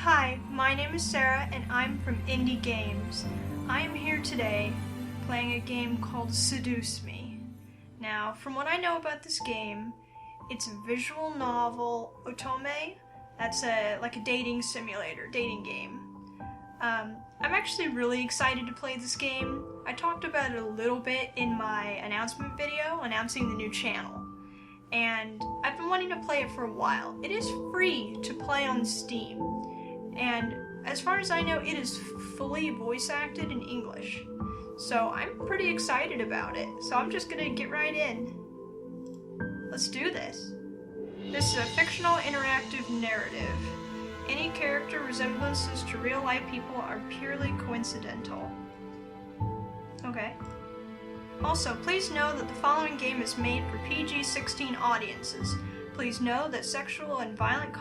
Hi, my name is Sarah and I'm from Indie Games. I am here today playing a game called Seduce Me. Now, from what I know about this game, it's a visual novel, otome. That's like a dating simulator, dating game. I'm actually really excited to play this game. I talked about it a little bit in my announcement video announcing the new channel. And I've been wanting to play it for a while. It is free to play on Steam. And as far as I know, it is fully voice acted in English. So I'm pretty excited about it. So I'm just gonna get right in. Let's do this. This is a fictional interactive narrative. Any character resemblances to real life people are purely coincidental. Okay. Also, please know that the following game is made for PG-16 audiences. Please know that sexual and violent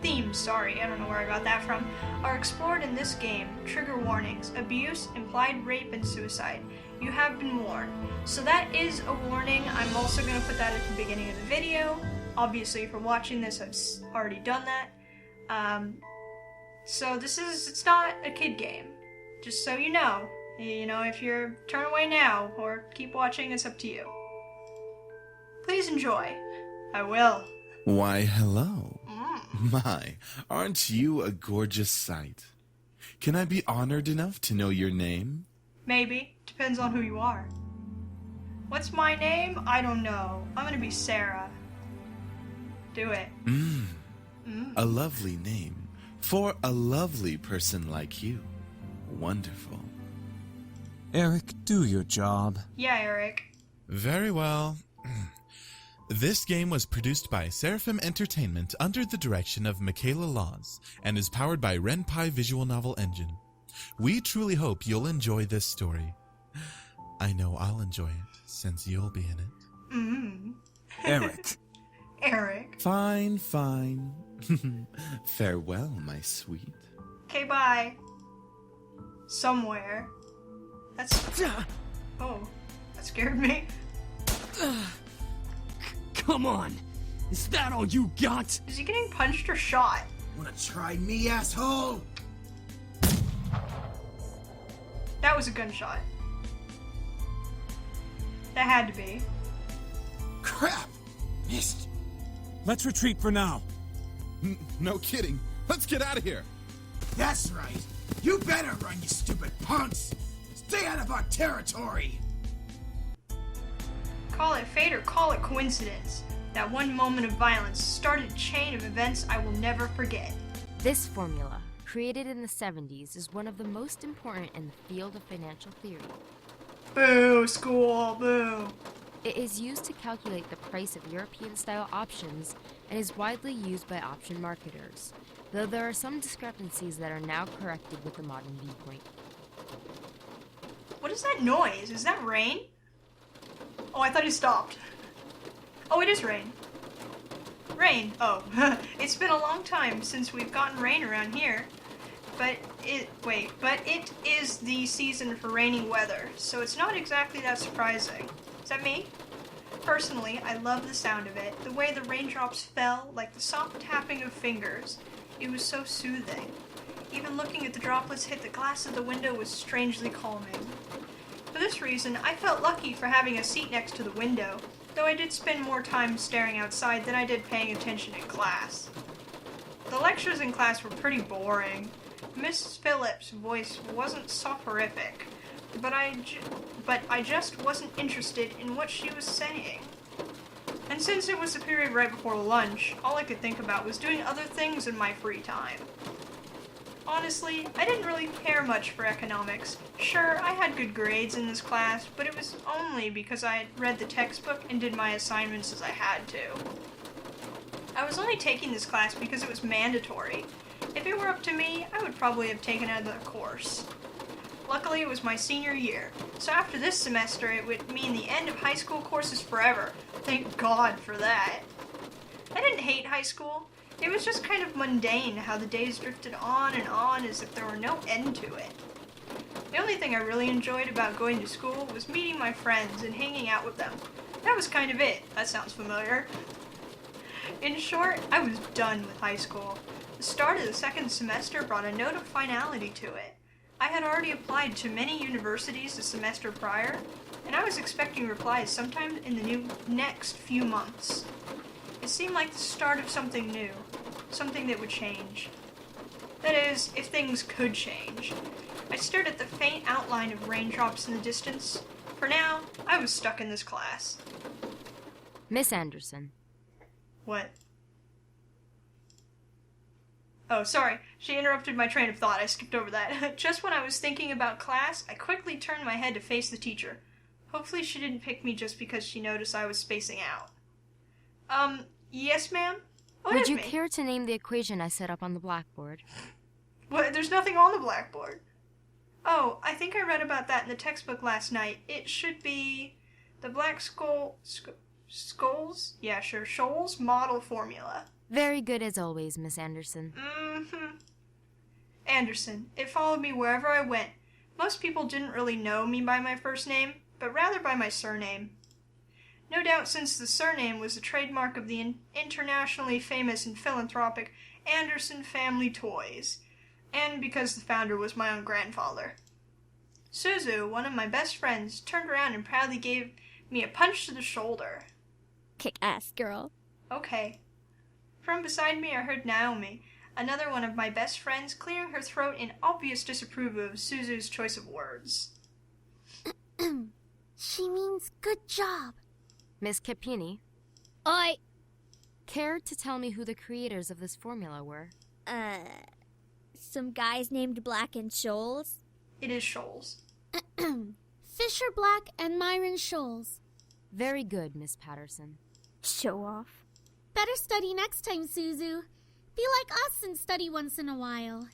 themes, I don't know where I got that from, are explored in this game. Trigger warnings, abuse, implied rape, and suicide. You have been warned. So that is a warning. I'm also going to put that at the beginning of the video. Obviously, if you're watching this, I've already done that. So it's not a kid game. Just so you know. You know, if you're turn away now or keep watching, it's up to you. Please enjoy. I will. Why, hello. My, aren't you a gorgeous sight? Can I be honored enough to know your name? Maybe. Depends on who you are. What's my name? I don't know. I'm gonna be Sarah. Do it. A lovely name for a lovely person like you. Wonderful. Eric, do your job. Yeah, Eric. Very well. This game was produced by Seraphim Entertainment under the direction of Michaela Laws and is powered by Ren'Py Visual Novel Engine. We truly hope you'll enjoy this story. I know I'll enjoy it since you'll be in it. Eric. Eric. Fine, fine. Farewell, my sweet. Okay, bye. Somewhere. Oh, that scared me. Come on! Is that all you got? Is he getting punched or shot? Wanna try me, asshole? That was a gunshot. That had to be. Crap! Missed. Let's retreat for now. No kidding. Let's get out of here. That's right. You better run, you stupid punks! Stay out of our territory! Call it fate or call it coincidence. That one moment of violence started a chain of events I will never forget. This formula, created in the 70s, is one of the most important in the field of financial theory. Boo, school, boo. It is used to calculate the price of European-style options and is widely used by option marketers, though there are some discrepancies that are now corrected with the modern viewpoint. What is that noise? Is that rain? Oh, I thought it stopped. Oh, it is rain. Rain. Oh, it's been a long time since we've gotten rain around here. But it is the season for rainy weather, so it's not exactly that surprising. Is that me? Personally, I love the sound of it. The way the raindrops fell, like the soft tapping of fingers. It was so soothing. Even looking at the droplets hit the glass of the window was strangely calming. For this reason, I felt lucky for having a seat next to the window, though I did spend more time staring outside than I did paying attention in class. The lectures in class were pretty boring. Mrs. Phillips' voice wasn't soporific, but I just wasn't interested in what she was saying. And since it was the period right before lunch, all I could think about was doing other things in my free time. Honestly, I didn't really care much for economics. Sure, I had good grades in this class, but it was only because I had read the textbook and did my assignments as I had to. I was only taking this class because it was mandatory. If it were up to me, I would probably have taken another course. Luckily, it was my senior year, so after this semester, it would mean the end of high school courses forever. Thank God for that. I didn't hate high school. It was just kind of mundane how the days drifted on and on as if there were no end to it. The only thing I really enjoyed about going to school was meeting my friends and hanging out with them. That was kind of it. That sounds familiar. In short, I was done with high school. The The start of the second semester brought a note of finality to it. I had already applied to many universities the semester prior, and I was expecting replies sometime in the next few months. It seemed like the start of something new, something that would change. That is, if things could change. I stared at the faint outline of raindrops in the distance. For now, I was stuck in this class. Miss Anderson. What? Oh, sorry. She interrupted my train of thought. I skipped over that. Just when I was thinking about class, I quickly turned my head to face the teacher. Hopefully she didn't pick me just because she noticed I was spacing out. Yes, ma'am? Would you care to name the equation I set up on the blackboard? What? There's nothing on the blackboard. Oh, I think I read about that in the textbook last night. It should be the black skulls? Yeah, sure. Shoals model formula. Very good as always, Miss Anderson. Mm-hmm. Anderson. It followed me wherever I went. Most people didn't really know me by my first name, but rather by my surname. No doubt since the surname was the trademark of the internationally famous and philanthropic Anderson Family Toys, and because the founder was my own grandfather. Suzu, one of my best friends, turned around and proudly gave me a punch to the shoulder. Kick ass, girl. Okay. From beside me I heard Naomi, another one of my best friends, clearing her throat in obvious disapproval of Suzu's choice of words. She means good job. Miss Capini. I... Care to tell me who the creators of this formula were? Some guys named Black and Shoals? It is Shoals. Fisher Black and Myron Shoals. Very good, Miss Patterson. Show off. Better study next time, Suzu. Be like us and study once in a while.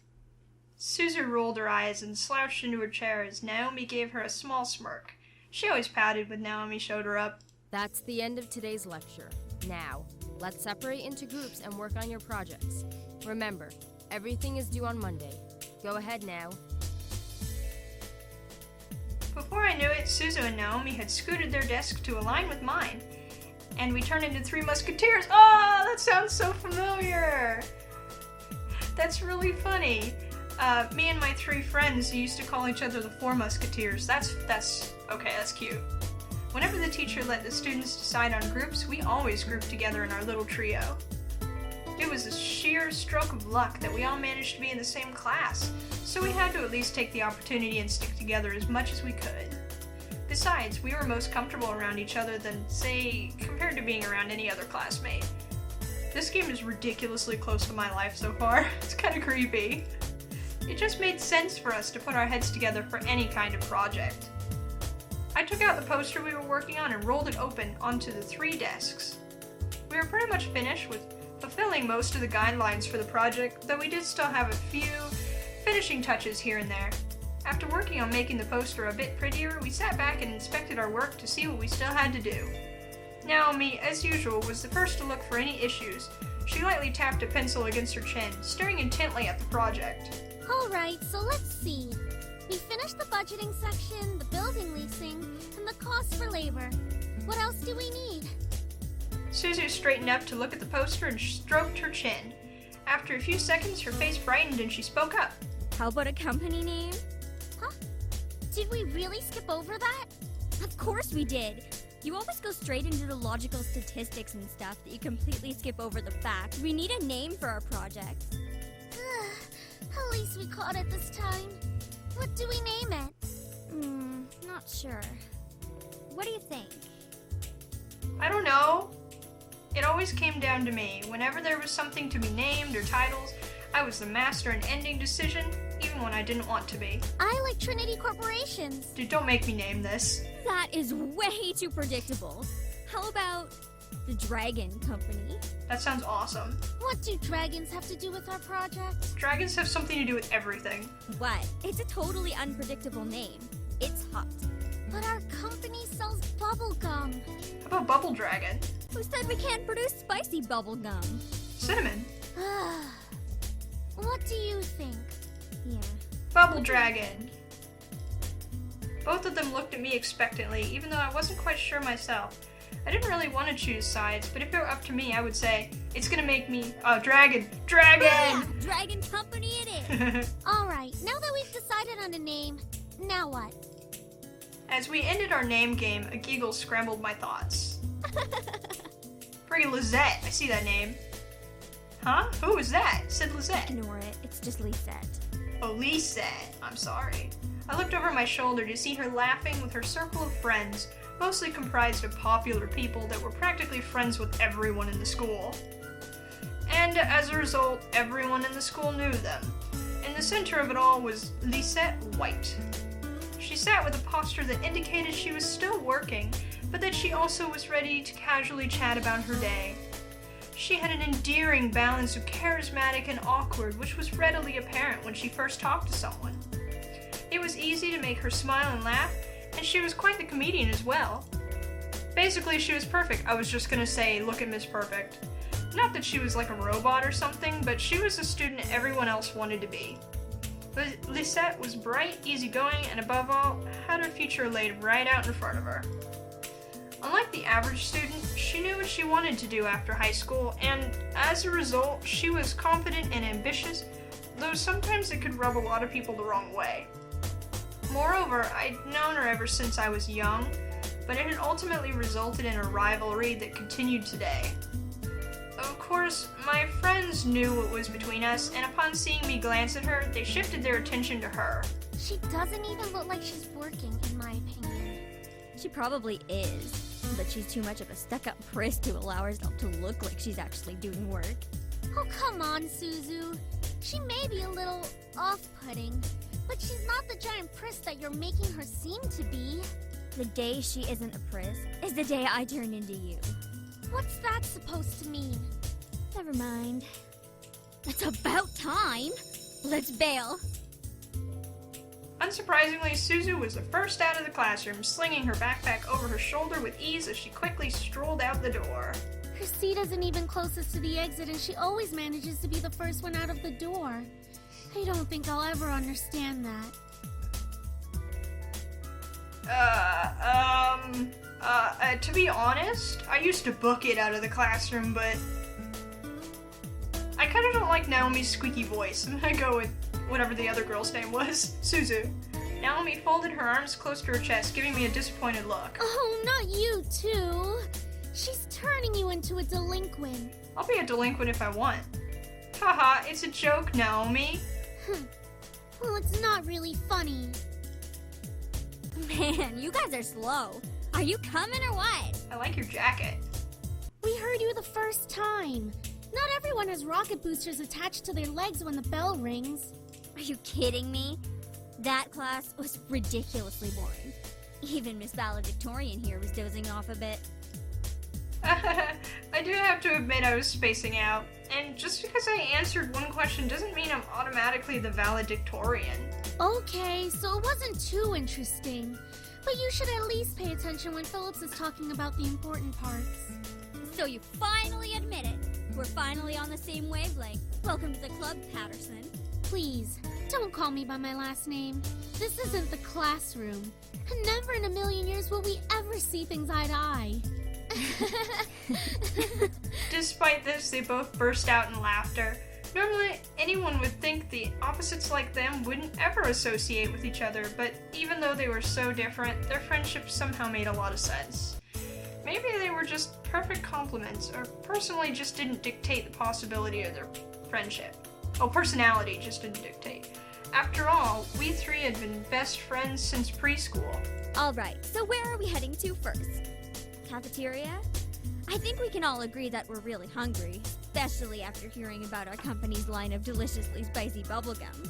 Suzu rolled her eyes and slouched into her chair as Naomi gave her a small smirk. She always pouted when Naomi showed her up. That's the end of today's lecture. Now, let's separate into groups and work on your projects. Remember, everything is due on Monday. Go ahead now. Before I knew it, Suzu and Naomi had scooted their desk to align with mine, and we turned into three musketeers. Oh, that sounds so familiar! That's really funny. Me and my three friends used to call each other the Four Musketeers. That's cute. Whenever the teacher let the students decide on groups, we always grouped together in our little trio. It was a sheer stroke of luck that we all managed to be in the same class, so we had to at least take the opportunity and stick together as much as we could. Besides, we were most comfortable around each other than, say, compared to being around any other classmate. This game is ridiculously close to my life so far. It's kind of creepy. It just made sense for us to put our heads together for any kind of project. I took out the poster we were working on and rolled it open onto the three desks. We were pretty much finished with fulfilling most of the guidelines for the project, though we did still have a few finishing touches here and there. After working on making the poster a bit prettier, we sat back and inspected our work to see what we still had to do. Naomi, as usual, was the first to look for any issues. She lightly tapped a pencil against her chin, staring intently at the project. Alright, so let's see. We finished the budgeting section, the building leasing, and the cost for labor. What else do we need? Suzu straightened up to look at the poster and stroked her chin. After a few seconds, her face brightened and she spoke up. How about a company name? Huh? Did we really skip over that? Of course we did. You always go straight into the logical statistics and stuff that you completely skip over the facts. We need a name for our project. At least we caught it this time. What do we name it? Not sure. What do you think? I don't know. It always came down to me. Whenever there was something to be named or titles, I was the master in ending decision, even when I didn't want to be. I like Trinity Corporations. Dude, don't make me name this. That is way too predictable. How about the Dragon Company? That sounds awesome. What do dragons have to do with our project? Dragons have something to do with everything. What? It's a totally unpredictable name. It's hot. But our company sells bubble gum. How about Bubble Dragon? Who said we can't produce spicy bubble gum? Cinnamon. What do you think? Yeah. Bubble Dragon. Both of them looked at me expectantly, even though I wasn't quite sure myself. I didn't really want to choose sides, but if it were up to me, I would say, it's gonna make me, dragon! Dragon! Yeah, Dragon Company it is! Alright, now that we've decided on a name, now what? As we ended our name game, a giggle scrambled my thoughts. Pretty Lizette, I see that name. Huh? Who was that? Said Lizette. Ignore it, it's just Lisette. Oh, Lisette. I'm sorry. I looked over my shoulder to see her laughing with her circle of friends, mostly comprised of popular people that were practically friends with everyone in the school. And as a result, everyone in the school knew them. In the center of it all was Lisette White. She sat with a posture that indicated she was still working, but that she also was ready to casually chat about her day. She had an endearing balance of charismatic and awkward, which was readily apparent when she first talked to someone. It was easy to make her smile and laugh, and she was quite the comedian as well. Basically, she was perfect. I was just gonna say, look at Miss Perfect. Not that she was like a robot or something, but she was the student everyone else wanted to be. Lisette was bright, easygoing, and above all, had her future laid right out in front of her. Unlike the average student, she knew what she wanted to do after high school, and as a result, she was confident and ambitious, though sometimes it could rub a lot of people the wrong way. Moreover, I'd known her ever since I was young, but it had ultimately resulted in a rivalry that continued today. Of course, my friends knew what was between us, and upon seeing me glance at her, they shifted their attention to her. She doesn't even look like she's working, in my opinion. She probably is, but she's too much of a stuck-up priss to allow herself to look like she's actually doing work. Oh, come on, Suzu. She may be a little off-putting, but she's not the giant priss that you're making her seem to be. The day she isn't a priss is the day I turn into you. What's that supposed to mean? Never mind. It's about time. Let's bail. Unsurprisingly, Suzu was the first out of the classroom, slinging her backpack over her shoulder with ease as she quickly strolled out the door. Her seat isn't even closest to the exit, and she always manages to be the first one out of the door. I don't think I'll ever understand that. To be honest, I used to book it out of the classroom, but I kind of don't like Naomi's squeaky voice. I'm gonna go with whatever the other girl's name was, Suzu. Naomi folded her arms close to her chest, giving me a disappointed look. Oh, not you too. She's turning you into a delinquent. I'll be a delinquent if I want. Haha, it's a joke, Naomi. Well, it's not really funny. Man, you guys are slow. Are you coming or what? I like your jacket. We heard you the first time. Not everyone has rocket boosters attached to their legs when the bell rings. Are you kidding me? That class was ridiculously boring. Even Miss Valedictorian here was dozing off a bit. I do have to admit I was spacing out. And just because I answered one question doesn't mean I'm automatically the valedictorian. Okay, so it wasn't too interesting. But you should at least pay attention when Phillips is talking about the important parts. So you finally admit it. We're finally on the same wavelength. Welcome to the club, Patterson. Please, don't call me by my last name. This isn't the classroom. And never in a million years will we ever see things eye to eye. Despite this, they both burst out in laughter. Normally, anyone would think the opposites like them wouldn't ever associate with each other, but even though they were so different, their friendship somehow made a lot of sense. Maybe they were just perfect complements, or personally just didn't dictate the possibility of their friendship. Oh, personality just didn't dictate. After all, we three had been best friends since preschool. Alright, so where are we heading to first? Cafeteria? I think we can all agree that we're really hungry, especially after hearing about our company's line of deliciously spicy bubblegum.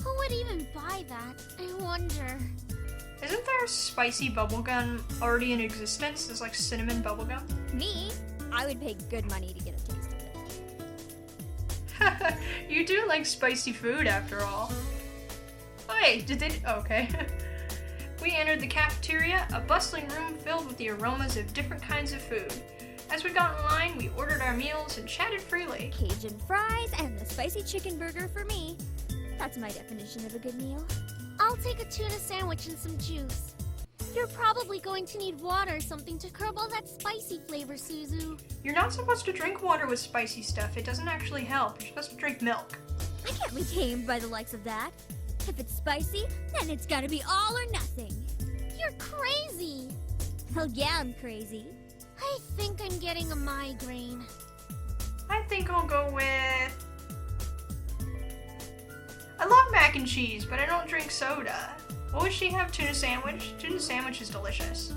Who would even buy that? I wonder. Isn't there spicy bubblegum already in existence? There's like cinnamon bubblegum? Me? I would pay good money to get a taste of it. You do like spicy food after all. Wait, did they? Okay. We entered the cafeteria, a bustling room filled with the aromas of different kinds of food. As we got in line, we ordered our meals and chatted freely. Cajun fries and the spicy chicken burger for me. That's my definition of a good meal. I'll take a tuna sandwich and some juice. You're probably going to need water or something to curb all that spicy flavor, Suzu. You're not supposed to drink water with spicy stuff. It doesn't actually help. You're supposed to drink milk. I can't be tamed by the likes of that. If it's spicy, then it's gotta be all or nothing. You're crazy. Hell yeah, I'm crazy. I think I'm getting a migraine. I think I'll go with... I love mac and cheese, but I don't drink soda. What would she have? Tuna sandwich? Tuna sandwich is delicious.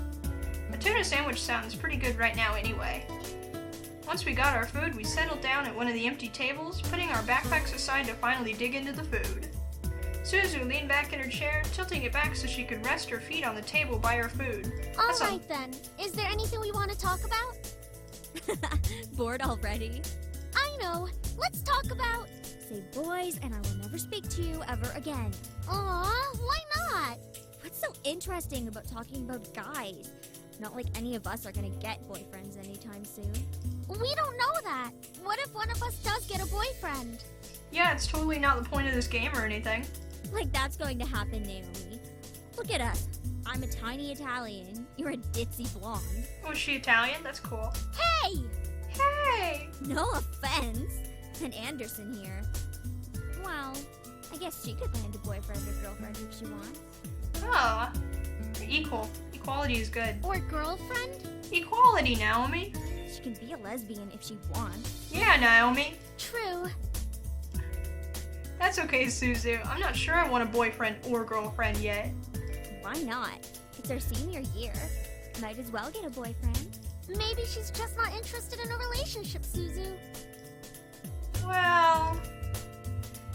A tuna sandwich sounds pretty good right now anyway. Once we got our food, we settled down at one of the empty tables, putting our backpacks aside to finally dig into the food. Suzu leaned back in her chair, tilting it back so she could rest her feet on the table by her food. Alright then. Is there anything we want to talk about? Bored already? I know. Let's talk about... Say boys and I will never speak to you ever again. Aw, why not? What's so interesting about talking about guys? Not like any of us are gonna get boyfriends anytime soon. We don't know that. What if one of us does get a boyfriend? Yeah, it's totally not the point of this game or anything. Like that's going to happen, Naomi. Look at us. I'm a tiny Italian. You're a ditzy blonde. Oh, is she Italian? That's cool. Hey! Hey! No offense. And Anderson here. Well, I guess she could land a boyfriend or girlfriend if she wants. Oh, equal. Equality is good. Or girlfriend? Equality, Naomi. She can be a lesbian if she wants. Yeah, Naomi. True. That's okay, Suzu. I'm not sure I want a boyfriend or girlfriend yet. Why not? It's our senior year. Might as well get a boyfriend. Maybe she's just not interested in a relationship, Suzu. Well,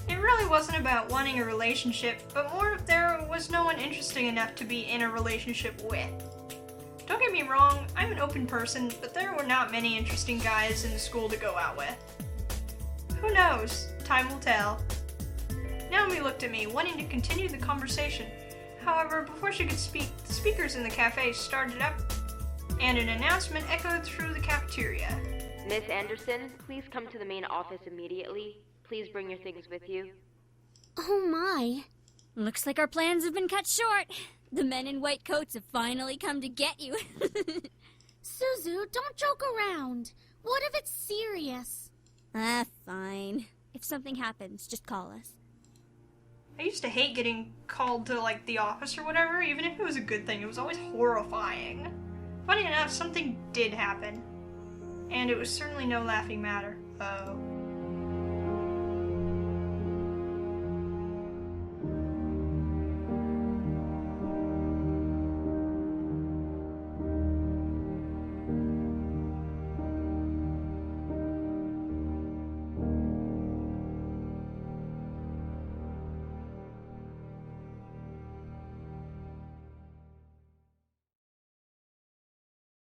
it really wasn't about wanting a relationship, but more if there was no one interesting enough to be in a relationship with. Don't get me wrong, I'm an open person, but there were not many interesting guys in the school to go out with. Who knows? Time will tell. Naomi looked at me, wanting to continue the conversation. However, before she could speak, the speakers in the cafe started up, and an announcement echoed through the cafeteria. Miss Anderson, please come to the main office immediately. Please bring your things with you. Oh my. Looks like our plans have been cut short. The men in white coats have finally come to get you. Suzu, don't joke around. What if it's serious? Fine. If something happens, just call us. I used to hate getting called to, like, the office or whatever, even if it was a good thing. It was always horrifying. Funny enough, something did happen. And it was certainly no laughing matter. Oh.